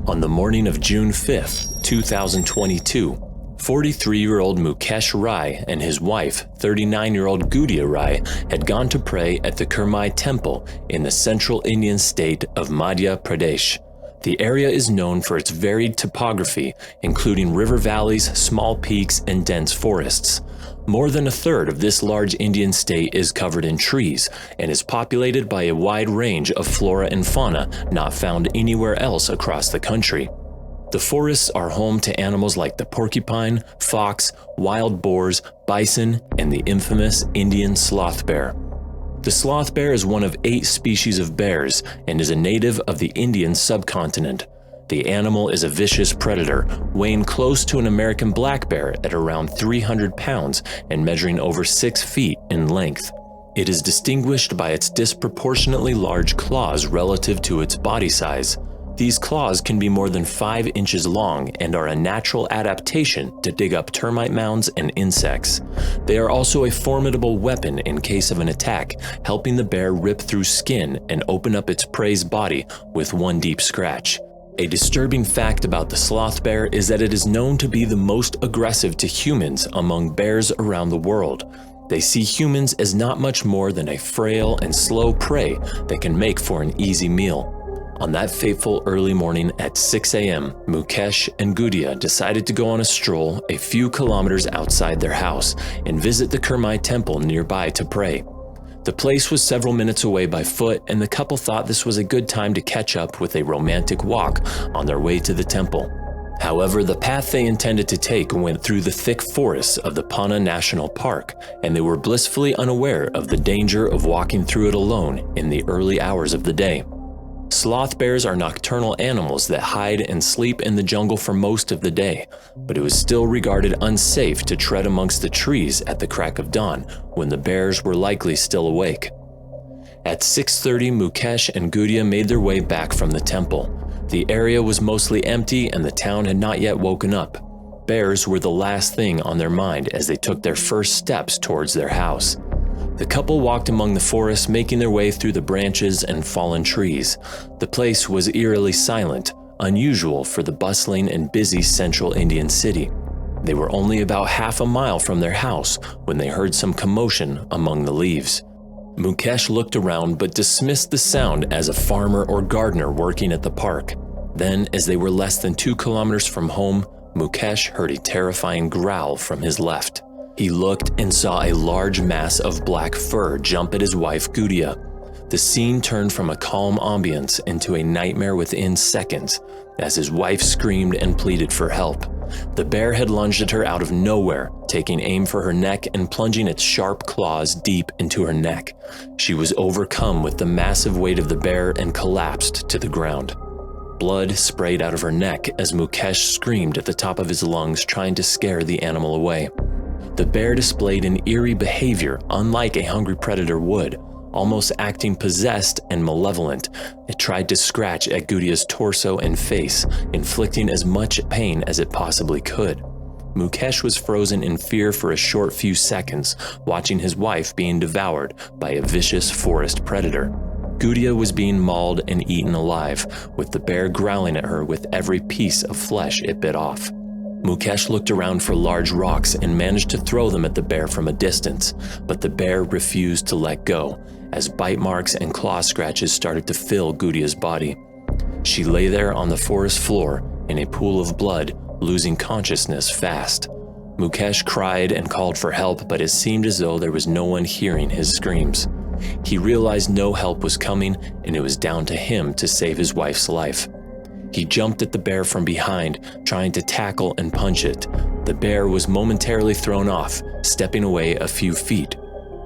On the morning of June 5, 2022, 43-year-old Mukesh Rai and his wife, 39-year-old Gudia Rai, had gone to pray at the Kurmai Temple in the central Indian state of Madhya Pradesh. The area is known for its varied topography, including river valleys, small peaks, and dense forests. More than a third of this large Indian state is covered in trees and is populated by a wide range of flora and fauna not found anywhere else across the country. The forests are home to animals like the porcupine, fox, wild boars, bison, and the infamous Indian sloth bear. The sloth bear is one of 8 species of bears and is a native of the Indian subcontinent. The animal is a vicious predator, weighing close to an American black bear at around 300 pounds and measuring over 6 feet in length. It is distinguished by its disproportionately large claws relative to its body size. These claws can be more than 5 inches long and are a natural adaptation to dig up termite mounds and insects. They are also a formidable weapon in case of an attack, helping the bear rip through skin and open up its prey's body with one deep scratch. A disturbing fact about the sloth bear is that it is known to be the most aggressive to humans among bears around the world. They see humans as not much more than a frail and slow prey that can make for an easy meal. On that fateful early morning at 6 a.m., Mukesh and Gudia decided to go on a stroll a few kilometers outside their house and visit the Kurmai temple nearby to pray. The place was several minutes away by foot, and the couple thought this was a good time to catch up with a romantic walk on their way to the temple. However, the path they intended to take went through the thick forests of the Panna National Park, and they were blissfully unaware of the danger of walking through it alone in the early hours of the day. Sloth bears are nocturnal animals that hide and sleep in the jungle for most of the day, but it was still regarded unsafe to tread amongst the trees at the crack of dawn when the bears were likely still awake. At 6:30, Mukesh and Gudia made their way back from the temple. The area was mostly empty and the town had not yet woken up. Bears were the last thing on their mind as they took their first steps towards their house. The couple walked among the forest, making their way through the branches and fallen trees. The place was eerily silent, unusual for the bustling and busy central Indian city. They were only about half a mile from their house when they heard some commotion among the leaves. Mukesh looked around but dismissed the sound as a farmer or gardener working at the park. Then, as they were less than 2 kilometers from home, Mukesh heard a terrifying growl from his left. He looked and saw a large mass of black fur jump at his wife Gudia. The scene turned from a calm ambience into a nightmare within seconds as his wife screamed and pleaded for help. The bear had lunged at her out of nowhere, taking aim for her neck and plunging its sharp claws deep into her neck. She was overcome with the massive weight of the bear and collapsed to the ground. Blood sprayed out of her neck as Mukesh screamed at the top of his lungs, trying to scare the animal away. The bear displayed an eerie behavior unlike a hungry predator would, almost acting possessed and malevolent. It tried to scratch at Gudia's torso and face, inflicting as much pain as it possibly could. Mukesh was frozen in fear for a short few seconds, watching his wife being devoured by a vicious forest predator. Gudia was being mauled and eaten alive, with the bear growling at her with every piece of flesh it bit off. Mukesh looked around for large rocks and managed to throw them at the bear from a distance, but the bear refused to let go, as bite marks and claw scratches started to fill Gudia's body. She lay there on the forest floor in a pool of blood, losing consciousness fast. Mukesh cried and called for help, but it seemed as though there was no one hearing his screams. He realized no help was coming, and it was down to him to save his wife's life. He jumped at the bear from behind, trying to tackle and punch it. The bear was momentarily thrown off, stepping away a few feet.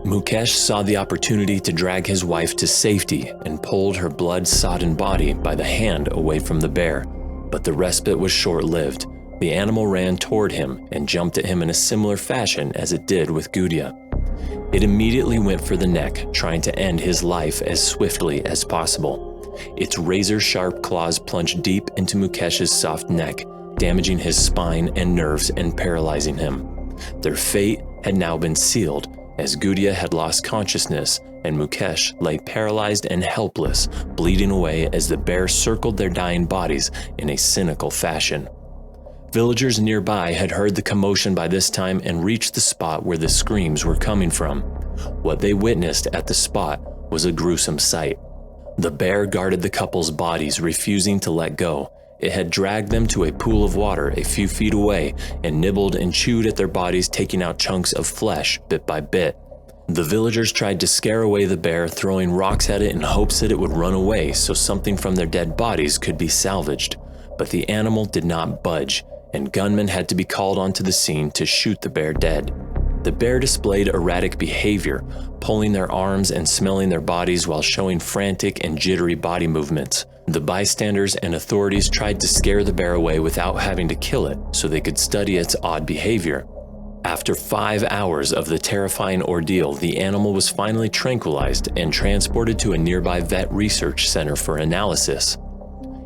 Mukesh saw the opportunity to drag his wife to safety and pulled her blood-sodden body by the hand away from the bear. But the respite was short-lived. The animal ran toward him and jumped at him in a similar fashion as it did with Gudia. It immediately went for the neck, trying to end his life as swiftly as possible. Its razor-sharp claws plunged deep into Mukesh's soft neck, damaging his spine and nerves and paralyzing him. Their fate had now been sealed, as Gudia had lost consciousness and Mukesh lay paralyzed and helpless, bleeding away as the bear circled their dying bodies in a cynical fashion. Villagers nearby had heard the commotion by this time and reached the spot where the screams were coming from. What they witnessed at the spot was a gruesome sight. The bear guarded the couple's bodies, refusing to let go. It had dragged them to a pool of water a few feet away and nibbled and chewed at their bodies, taking out chunks of flesh bit by bit. The villagers tried to scare away the bear, throwing rocks at it in hopes that it would run away so something from their dead bodies could be salvaged. But the animal did not budge, and gunmen had to be called onto the scene to shoot the bear dead. The bear displayed erratic behavior, pulling their arms and smelling their bodies while showing frantic and jittery body movements. The bystanders and authorities tried to scare the bear away without having to kill it so they could study its odd behavior. After 5 hours of the terrifying ordeal, the animal was finally tranquilized and transported to a nearby vet research center for analysis.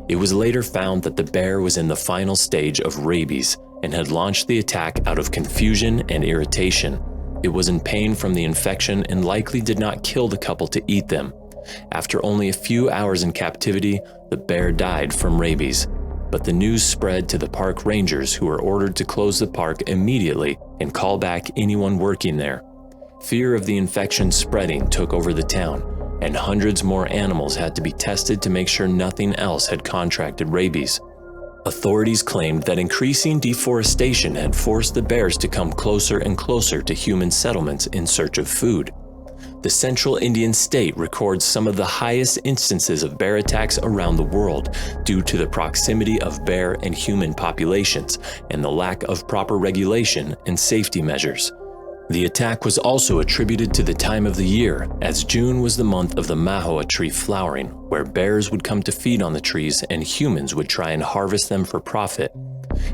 It was later found that the bear was in the final stage of rabies and had launched the attack out of confusion and irritation. It was in pain from the infection and likely did not kill the couple to eat them. After only a few hours in captivity, the bear died from rabies. But the news spread to the park rangers, who were ordered to close the park immediately and call back anyone working there. Fear of the infection spreading took over the town, and hundreds more animals had to be tested to make sure nothing else had contracted rabies. Authorities claimed that increasing deforestation had forced the bears to come closer and closer to human settlements in search of food. The central Indian state records some of the highest instances of bear attacks around the world due to the proximity of bear and human populations and the lack of proper regulation and safety measures. The attack was also attributed to the time of the year, as June was the month of the mahua tree flowering, where bears would come to feed on the trees and humans would try and harvest them for profit.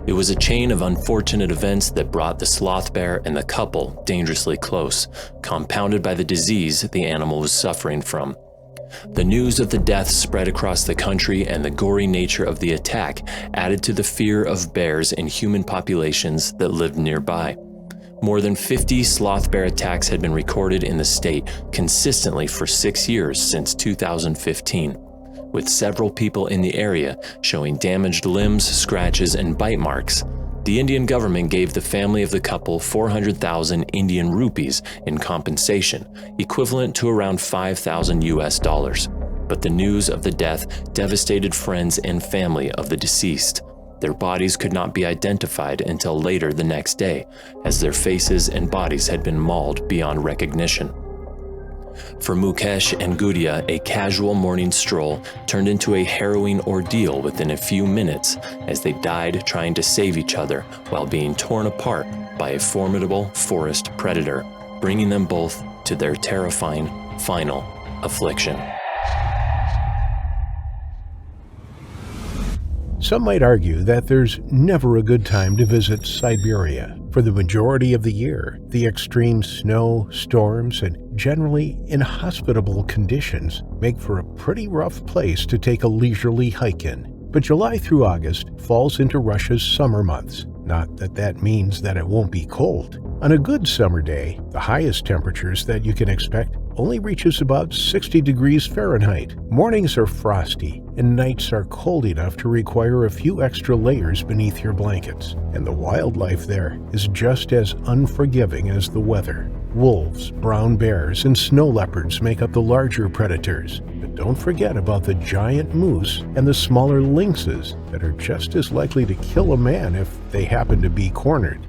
It was a chain of unfortunate events that brought the sloth bear and the couple dangerously close, compounded by the disease the animal was suffering from. The news of the deaths spread across the country, and the gory nature of the attack added to the fear of bears in human populations that lived nearby. More than 50 sloth bear attacks had been recorded in the state consistently for 6 years since 2015, with several people in the area showing damaged limbs, scratches, and bite marks. The Indian government gave the family of the couple 400,000 Indian rupees in compensation, equivalent to around $5,000. But the news of the death devastated friends and family of the deceased. Their bodies could not be identified until later the next day, as their faces and bodies had been mauled beyond recognition. For Mukesh and Gudia, a casual morning stroll turned into a harrowing ordeal within a few minutes, as they died trying to save each other while being torn apart by a formidable forest predator, bringing them both to their terrifying final affliction. Some might argue that there's never a good time to visit Siberia. For the majority of the year, the extreme snow, storms, and generally inhospitable conditions make for a pretty rough place to take a leisurely hike in. But July through August falls into Russia's summer months. Not that that means that it won't be cold. On a good summer day, the highest temperatures that you can expect only reaches about 60 degrees Fahrenheit. Mornings are frosty, and nights are cold enough to require a few extra layers beneath your blankets. And the wildlife there is just as unforgiving as the weather. Wolves, brown bears, and snow leopards make up the larger predators. But don't forget about the giant moose and the smaller lynxes that are just as likely to kill a man if they happen to be cornered.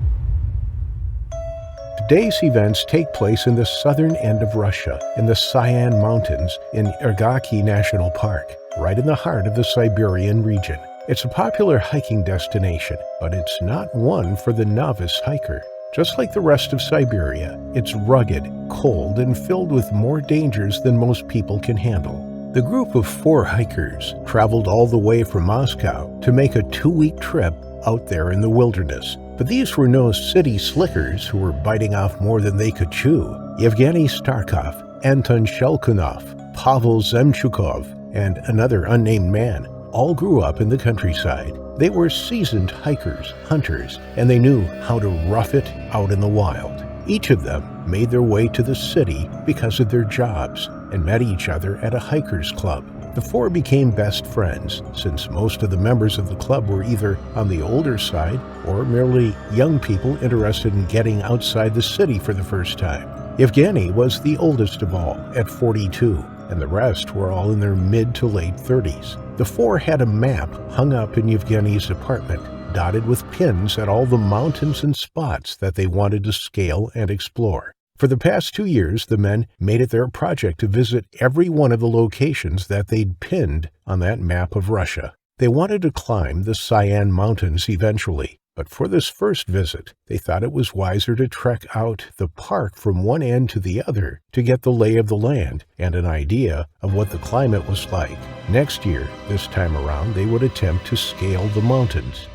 Today's events take place in the southern end of Russia, in the Cyan Mountains in Irgaki National Park, right in the heart of the Siberian region. It's a popular hiking destination, but it's not one for the novice hiker. Just like the rest of Siberia, it's rugged, cold, and filled with more dangers than most people can handle. The group of 4 hikers traveled all the way from Moscow to make a 2-week trip out there in the wilderness. But these were no city slickers who were biting off more than they could chew. Yevgeny Starkov, Anton Shelkunov, Pavel Zemchukov, and another unnamed man all grew up in the countryside. They were seasoned hikers, hunters, and they knew how to rough it out in the wild. Each of them made their way to the city because of their jobs and met each other at a hikers club. The four became best friends, since most of the members of the club were either on the older side or merely young people interested in getting outside the city for the first time. Yevgeny was the oldest of all, at 42, and the rest were all in their mid to late 30s. The four had a map hung up in Yevgeny's apartment, dotted with pins at all the mountains and spots that they wanted to scale and explore. For the past 2 years, the men made it their project to visit every one of the locations that they'd pinned on that map of Russia. They wanted to climb the Cyan Mountains eventually, but for this first visit, they thought it was wiser to trek out the park from one end to the other to get the lay of the land and an idea of what the climate was like. Next year, this time around, they would attempt to scale the mountains.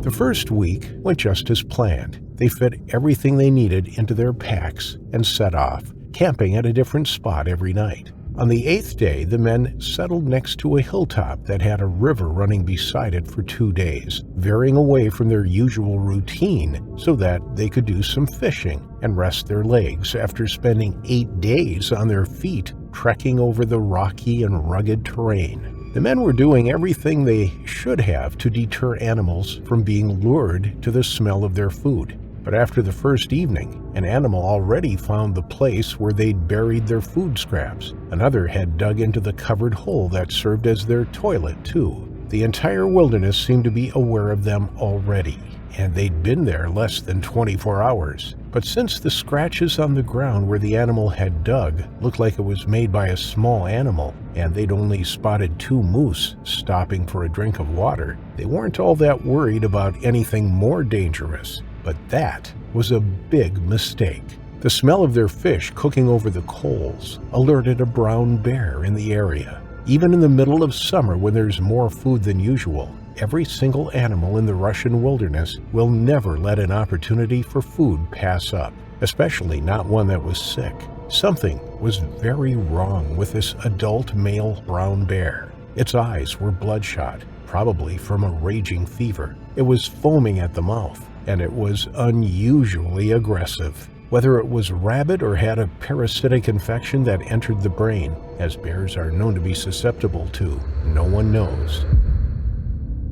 The first week went just as planned. They fit everything they needed into their packs and set off, camping at a different spot every night. On the 8th day, the men settled next to a hilltop that had a river running beside it for 2 days, veering away from their usual routine so that they could do some fishing and rest their legs after spending 8 days on their feet trekking over the rocky and rugged terrain. The men were doing everything they should have to deter animals from being lured to the smell of their food. But after the first evening, an animal already found the place where they'd buried their food scraps. Another had dug into the covered hole that served as their toilet, too. The entire wilderness seemed to be aware of them already, and they'd been there less than 24 hours. But since the scratches on the ground where the animal had dug looked like it was made by a small animal, and they'd only spotted 2 moose stopping for a drink of water, they weren't all that worried about anything more dangerous. But that was a big mistake. The smell of their fish cooking over the coals alerted a brown bear in the area. Even in the middle of summer, when there's more food than usual, every single animal in the Russian wilderness will never let an opportunity for food pass up, especially not one that was sick. Something was very wrong with this adult male brown bear. Its eyes were bloodshot, probably from a raging fever. It was foaming at the mouth, and it was unusually aggressive. Whether it was rabid or had a parasitic infection that entered the brain, as bears are known to be susceptible to, no one knows.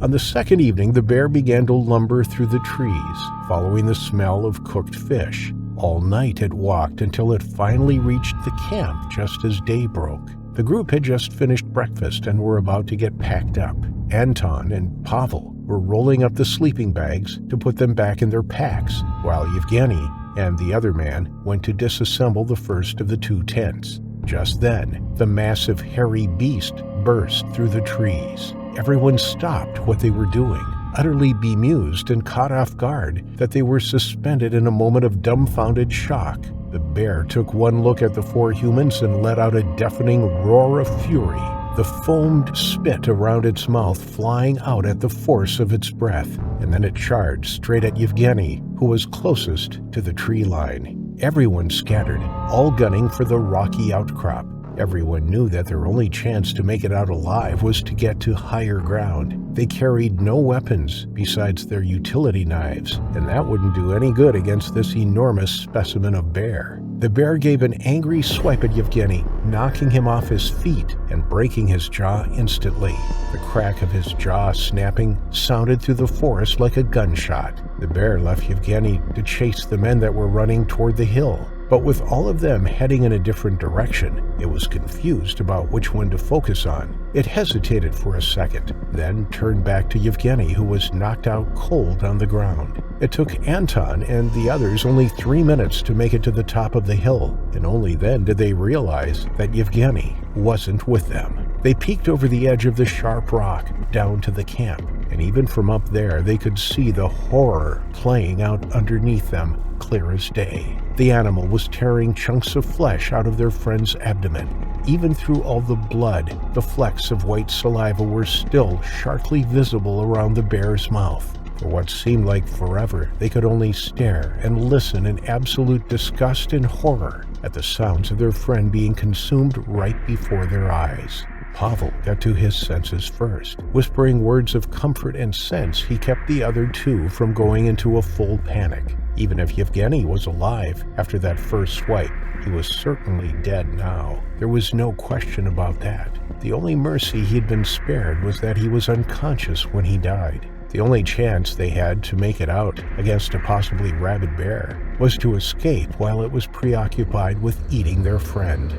On the second evening, the bear began to lumber through the trees, following the smell of cooked fish. All night it walked until it finally reached the camp just as day broke. The group had just finished breakfast and were about to get packed up. Anton and Pavel were rolling up the sleeping bags to put them back in their packs, while Yevgeny and the other man went to disassemble the first of the 2 tents. Just then, the massive hairy beast burst through the trees. Everyone stopped what they were doing, utterly bemused and caught off guard that they were suspended in a moment of dumbfounded shock. The bear took one look at the 4 humans and let out a deafening roar of fury, the foamed spit around its mouth flying out at the force of its breath, and then it charged straight at Yevgeny, who was closest to the tree line. Everyone scattered, all gunning for the rocky outcrop. Everyone knew that their only chance to make it out alive was to get to higher ground. They carried no weapons besides their utility knives, and that wouldn't do any good against this enormous specimen of bear. The bear gave an angry swipe at Yevgeny, knocking him off his feet and breaking his jaw instantly. The crack of his jaw snapping sounded through the forest like a gunshot. The bear left Yevgeny to chase the men that were running toward the hill. But with all of them heading in a different direction, it was confused about which one to focus on. It hesitated for a second, then turned back to Yevgeny, who was knocked out cold on the ground. It took Anton and the others only 3 minutes to make it to the top of the hill, and only then did they realize that Yevgeny wasn't with them. They peeked over the edge of the sharp rock down to the camp, and even from up there they could see the horror playing out underneath them, clear as day. The animal was tearing chunks of flesh out of their friend's abdomen. Even through all the blood, the flecks of white saliva were still sharply visible around the bear's mouth. For what seemed like forever, they could only stare and listen in absolute disgust and horror at the sounds of their friend being consumed right before their eyes. Pavel got to his senses first. Whispering words of comfort and sense, he kept the other two from going into a full panic. Even if Yevgeny was alive after that first swipe, he was certainly dead now. There was no question about that. The only mercy he had been spared was that he was unconscious when he died. The only chance they had to make it out against a possibly rabid bear was to escape while it was preoccupied with eating their friend.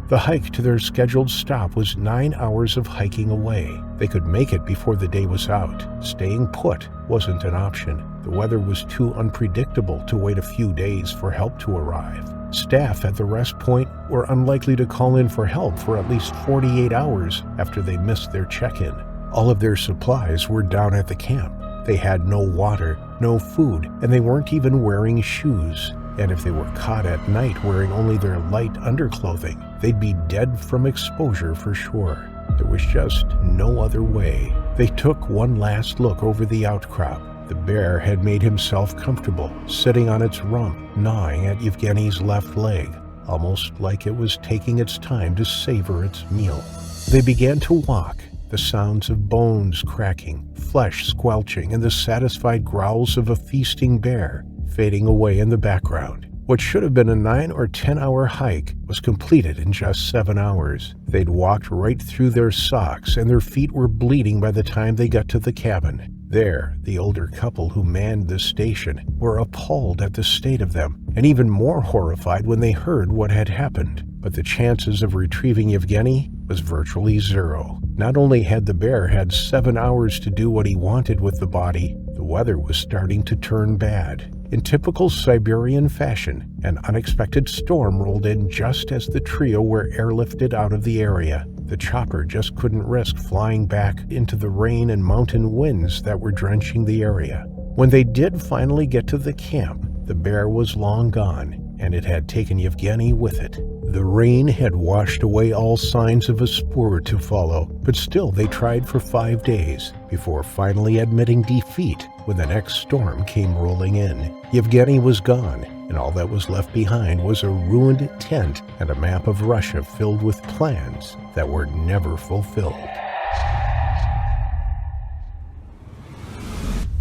The hike to their scheduled stop was 9 hours of hiking away. They could make it before the day was out. Staying put wasn't an option. The weather was too unpredictable to wait a few days for help to arrive. Staff at the rest point were unlikely to call in for help for at least 48 hours after they missed their check-in. All of their supplies were down at the camp. They had no water, no food, and they weren't even wearing shoes. And if they were caught at night wearing only their light underclothing, they'd be dead from exposure for sure. There was just no other way. They took one last look over the outcrop. The bear had made himself comfortable, sitting on its rump, gnawing at Yevgeny's left leg, almost like it was taking its time to savor its meal. They began to walk. The sounds of bones cracking, flesh squelching, and the satisfied growls of a feasting bear fading away in the background. What should have been a 9 or 10-hour hike was completed in just 7 hours. They'd walked right through their socks, and their feet were bleeding by the time they got to the cabin. There, the older couple who manned the station were appalled at the state of them, and even more horrified when they heard what had happened. But the chances of retrieving Yevgeny was virtually zero. Not only had the bear had 7 hours to do what he wanted with the body, the weather was starting to turn bad. In typical Siberian fashion, an unexpected storm rolled in just as the trio were airlifted out of the area. The chopper just couldn't risk flying back into the rain and mountain winds that were drenching the area. When they did finally get to the camp, the bear was long gone, and it had taken Yevgeny with it. The rain had washed away all signs of a spoor to follow, but still they tried for 5 days before finally admitting defeat when the next storm came rolling in. Yevgeny was gone, and all that was left behind was a ruined tent and a map of Russia filled with plans that were never fulfilled.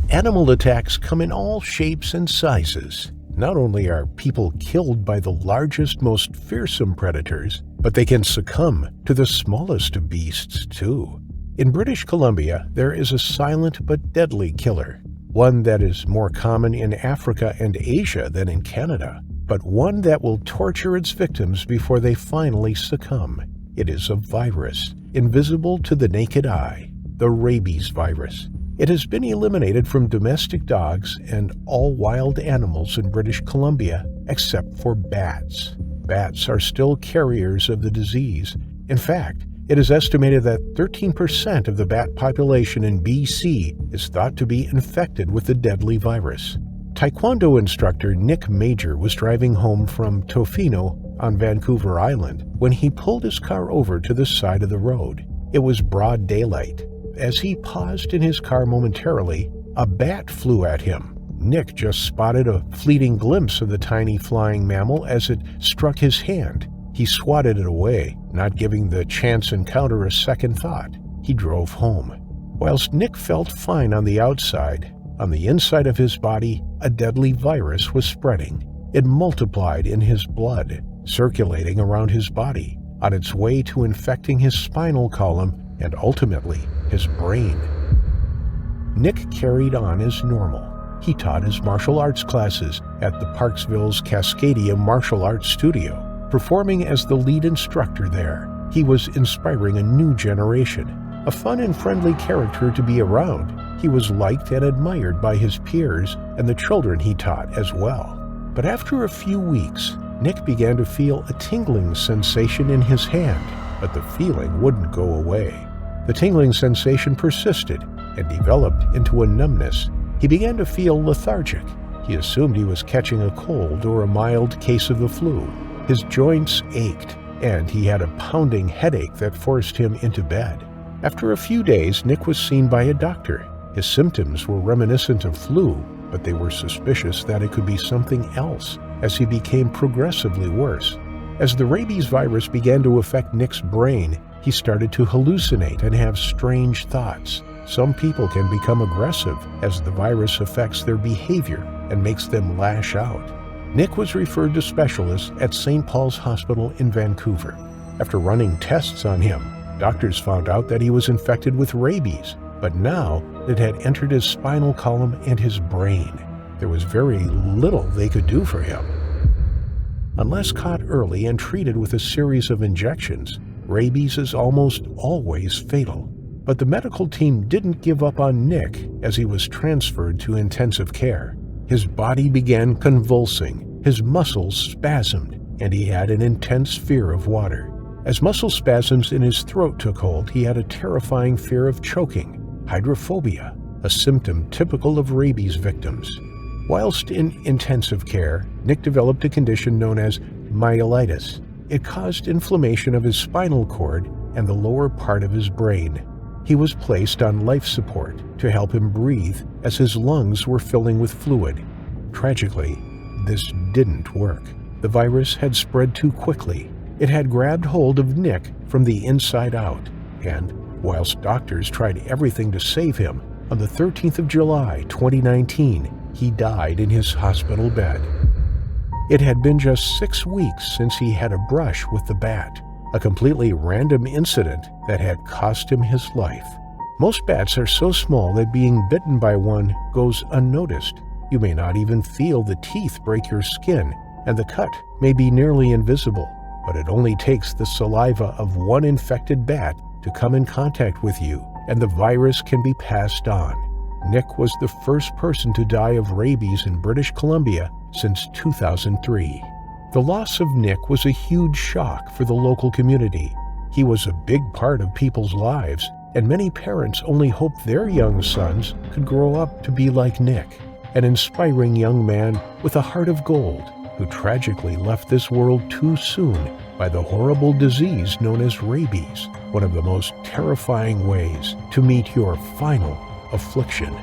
Animal attacks come in all shapes and sizes. Not only are people killed by the largest, most fearsome predators, but they can succumb to the smallest of beasts, too. In British Columbia, there is a silent but deadly killer, one that is more common in Africa and Asia than in Canada, but one that will torture its victims before they finally succumb. It is a virus, invisible to the naked eye, the rabies virus. It has been eliminated from domestic dogs and all wild animals in British Columbia except for bats. Bats are still carriers of the disease. In fact, it is estimated that 13% of the bat population in BC is thought to be infected with the deadly virus. Taekwondo instructor Nick Major was driving home from Tofino on Vancouver Island when he pulled his car over to the side of the road. It was broad daylight. As he paused in his car momentarily, a bat flew at him. Nick just spotted a fleeting glimpse of the tiny flying mammal as it struck his hand. He swatted it away, not giving the chance encounter a second thought. He drove home. Whilst Nick felt fine on the outside, on the inside of his body, a deadly virus was spreading. It multiplied in his blood, circulating around his body, on its way to infecting his spinal column and ultimately his brain. Nick carried on as normal. He taught his martial arts classes at the Parksville's Cascadia Martial Arts Studio, performing as the lead instructor there. He was inspiring a new generation, a fun and friendly character to be around. He was liked and admired by his peers and the children he taught as well. But after a few weeks, Nick began to feel a tingling sensation in his hand, but the feeling wouldn't go away. The tingling sensation persisted and developed into a numbness. He began to feel lethargic. He assumed he was catching a cold or a mild case of the flu. His joints ached, and he had a pounding headache that forced him into bed. After a few days, Nick was seen by a doctor. His symptoms were reminiscent of flu, but they were suspicious that it could be something else as he became progressively worse. As the rabies virus began to affect Nick's brain, he started to hallucinate and have strange thoughts. Some people can become aggressive as the virus affects their behavior and makes them lash out. Nick was referred to specialists at St. Paul's Hospital in Vancouver. After running tests on him, doctors found out that he was infected with rabies, but now it had entered his spinal column and his brain. There was very little they could do for him. Unless caught early and treated with a series of injections, rabies is almost always fatal. But the medical team didn't give up on Nick as he was transferred to intensive care. His body began convulsing, his muscles spasmed, and he had an intense fear of water. As muscle spasms in his throat took hold, he had a terrifying fear of choking, hydrophobia, a symptom typical of rabies victims. Whilst in intensive care, Nick developed a condition known as myelitis. It caused inflammation of his spinal cord and the lower part of his brain. He was placed on life support to help him breathe as his lungs were filling with fluid. Tragically, this didn't work. The virus had spread too quickly. It had grabbed hold of Nick from the inside out, and whilst doctors tried everything to save him, on the 13th of July, 2019, he died in his hospital bed. It had been just 6 weeks since he had a brush with the bat, a completely random incident that had cost him his life. Most bats are so small that being bitten by one goes unnoticed. You may not even feel the teeth break your skin, and the cut may be nearly invisible, but it only takes the saliva of one infected bat to come in contact with you, and the virus can be passed on. Nick was the first person to die of rabies in British Columbia since 2003. The loss of Nick was a huge shock for the local community. He was a big part of people's lives, and many parents only hoped their young sons could grow up to be like Nick, an inspiring young man with a heart of gold who tragically left this world too soon by the horrible disease known as rabies, one of the most terrifying ways to meet your final affliction.